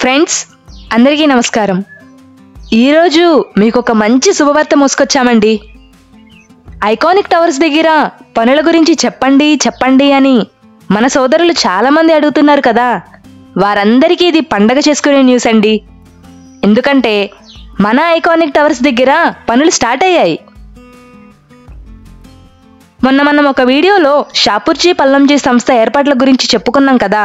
Friends అందరికీ నమస్కారం. ఈరోజు మీకు ఒక మంచి శుభవార్త మోసుకొచ్చామండి. ఐకానిక్ టవర్స్ దగ్గర పనుల గురించి చెప్పండి అని మన సోదరులు చాలామంది అడుగుతున్నారు కదా. వారందరికీ ఇది పండగ చేసుకునే న్యూస్ అండి. ఎందుకంటే మన ఐకానిక్ టవర్స్ దగ్గర పనులు స్టార్ట్ అయ్యాయి. మొన్న మనం ఒక వీడియోలో షాపూర్జీ పల్లంజీ సంస్థ ఏర్పాట్ల గురించి చెప్పుకున్నాం కదా.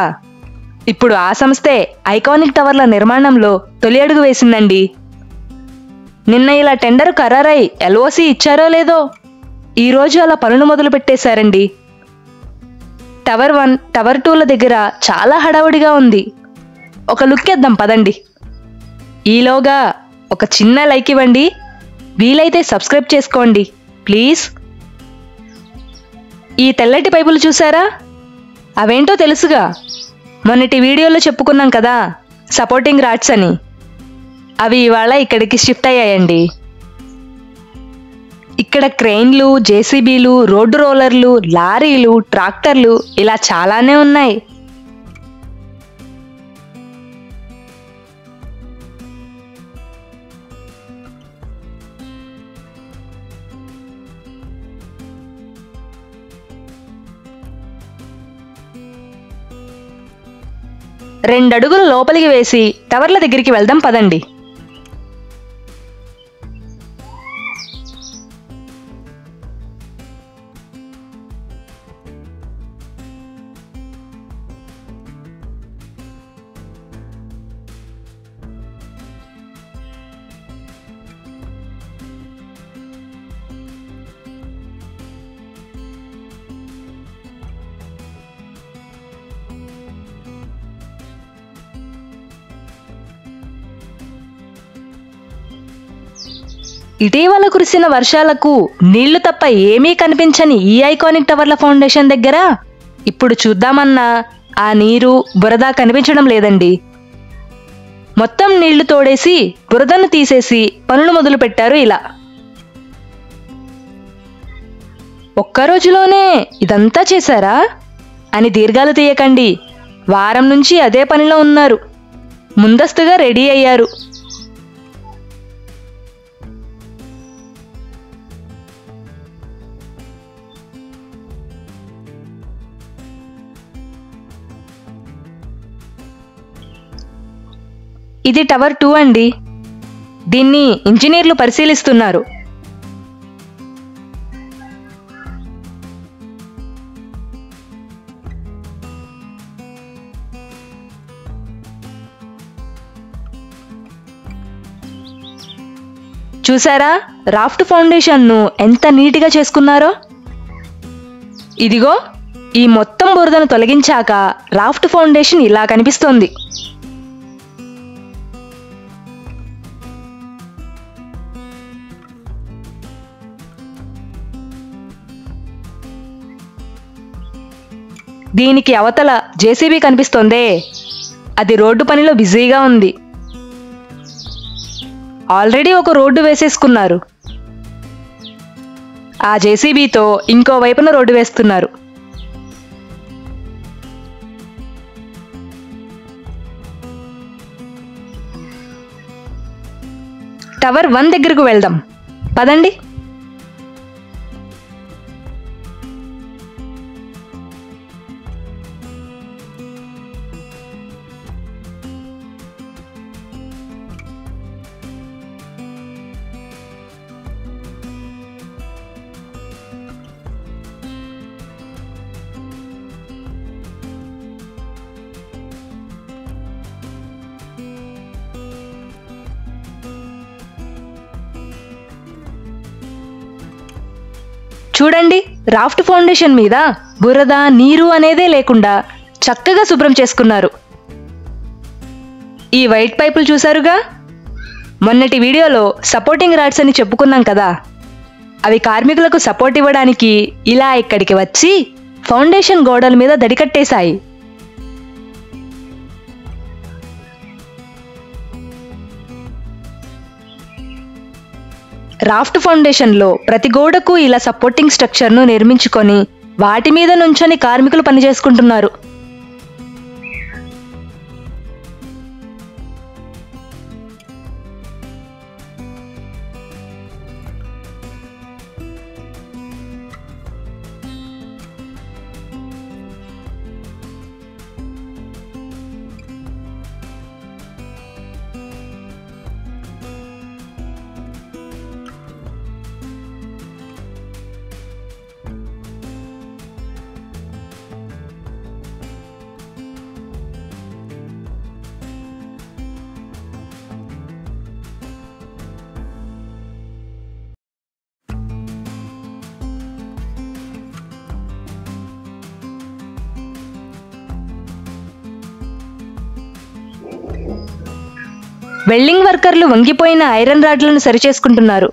ఇప్పుడు ఆ సంస్థే ఐకానిక్ టవర్ల నిర్మాణంలో తొలి అడుగు వేసిందండి. నిన్న ఇలా టెండర్ ఖరారై LOC ఇచ్చారో లేదో ఈరోజు అలా పనులు మొదలు పెట్టేశారండి. టవర్ 1, టవర్ 2ల దగ్గర చాలా హడావుడిగా ఉంది. ఒక లుక్ ఇద్దాం పదండి. ఈలోగా ఒక చిన్న లైక్ ఇవ్వండి, వీలైతే సబ్స్క్రైబ్ చేసుకోండి ప్లీజ్. ఈ తెల్లటి పైపులు చూసారా? అవేంటో తెలుసుగా, మొన్నటి వీడియోలో చెప్పుకున్నాం కదా సపోర్టింగ్ రాడ్స్ అని. అవి ఇవాళ ఇక్కడికి షిఫ్ట్ అయ్యాయండి. ఇక్కడ క్రెయిన్లు, JCBలు, రోడ్డు రోలర్లు, లారీలు, ట్రాక్టర్లు ఇలా చాలానే ఉన్నాయి. రెండడుగులు లోపలికి వేసి టవర్ల దగ్గరికి వెళ్దాం పదండి. ఇటీవల కురిసిన వర్షాలకు నీళ్లు తప్ప ఏమీ కనిపించని ఈ ఐకానిక్ టవర్ల ఫౌండేషన్ దగ్గర ఇప్పుడు చూద్దామన్నా ఆ నీరు, బురద కనిపించడం లేదండి. మొత్తం నీళ్లు తోడేసి బురదను తీసేసి పనులు మొదలు పెట్టారు. ఇలా ఒక్క రోజులోనే ఇదంతా చేశారా అని దీర్ఘాలు తీయకండి. వారం నుంచి అదే పనిలో ఉన్నారు. ముందస్తుగా రెడీ అయ్యారు. ఇది టవర్ 2 అండి. దీన్ని ఇంజనీర్లు పరిశీలిస్తున్నారు. చూసారా రాఫ్ట్ ఫౌండేషన్ను ఎంత నీట్గా చేసుకున్నారో. ఇదిగో ఈ మొత్తం బురదను తొలగించాక రాఫ్ట్ ఫౌండేషన్ ఇలా కనిపిస్తోంది. దీనికి అవతల JCB కనిపిస్తోందే, అది రోడ్డు పనిలో బిజీగా ఉంది. ఆల్రెడీ ఒక రోడ్డు వేసేసుకున్నారు. ఆ JCBతో ఇంకో వైపున రోడ్డు వేస్తున్నారు. టవర్ 1 దగ్గరకు వెళ్దాం పదండి. చూడండి, రాఫ్ట్ ఫౌండేషన్ మీద బురద, నీరు అనేదే లేకుండా చక్కగా శుభ్రం చేసుకున్నారు. ఈ వైట్ పైపులు చూసారుగా, మొన్నటి వీడియోలో సపోర్టింగ్ రాడ్స్ అని చెప్పుకున్నాం కదా. అవి కార్మికులకు సపోర్ట్ ఇవ్వడానికి ఇలా ఇక్కడికి వచ్చి ఫౌండేషన్ గోడల మీద దడికట్టేశాయి. రాఫ్ట్ ఫౌండేషన్లో ప్రతి గోడకు ఇలా సపోర్టింగ్ స్ట్రక్చర్ను నిర్మించుకొని వాటి మీద నుంచొని కార్మికులు పనిచేసుకుంటున్నారు. వెల్డింగ్ వర్కర్లు వంగిపోయిన ఐరన్ రాడ్లను సరిచేసుకుంటున్నారు.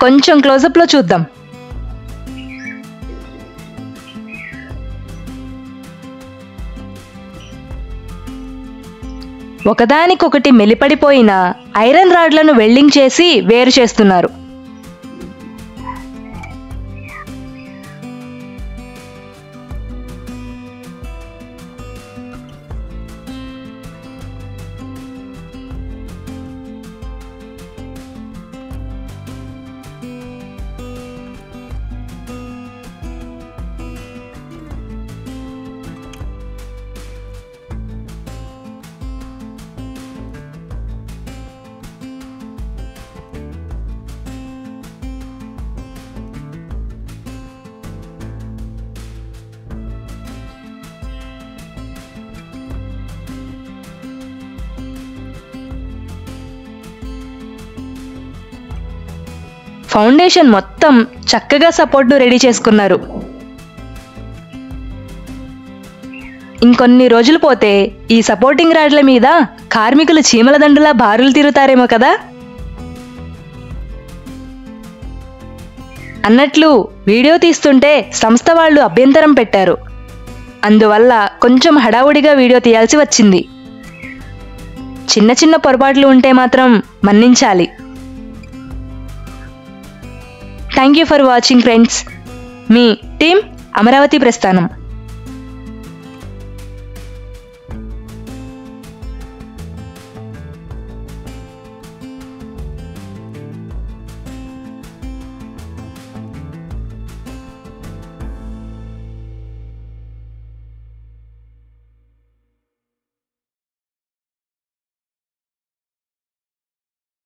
కొంచెం క్లోజప్లో చూద్దాం. ఒకదానికొకటి మెలిపడిపోయిన ఐరన్ రాడ్లను వెల్డింగ్ చేసి వేరు చేస్తున్నారు. ఫౌండేషన్ మొత్తం చక్కగా సపోర్ట్ను రెడీ చేసుకున్నారు. ఇంకొన్ని రోజులు పోతే ఈ సపోర్టింగ్ రాడ్ల మీద కార్మికులు చీమల దండులా బారులు తీరుతారేమో కదా. అన్నట్లు వీడియో తీస్తుంటే సంస్థ వాళ్ళు అభ్యంతరం పెట్టారు. అందువల్ల కొంచెం హడావుడిగా వీడియో తీయాల్సి వచ్చింది. చిన్న చిన్న పొరపాట్లు ఉంటే మాత్రం మన్నించాలి. Thank you for watching friends. మీ టీమ్ అమరావతి ప్రస్థానం.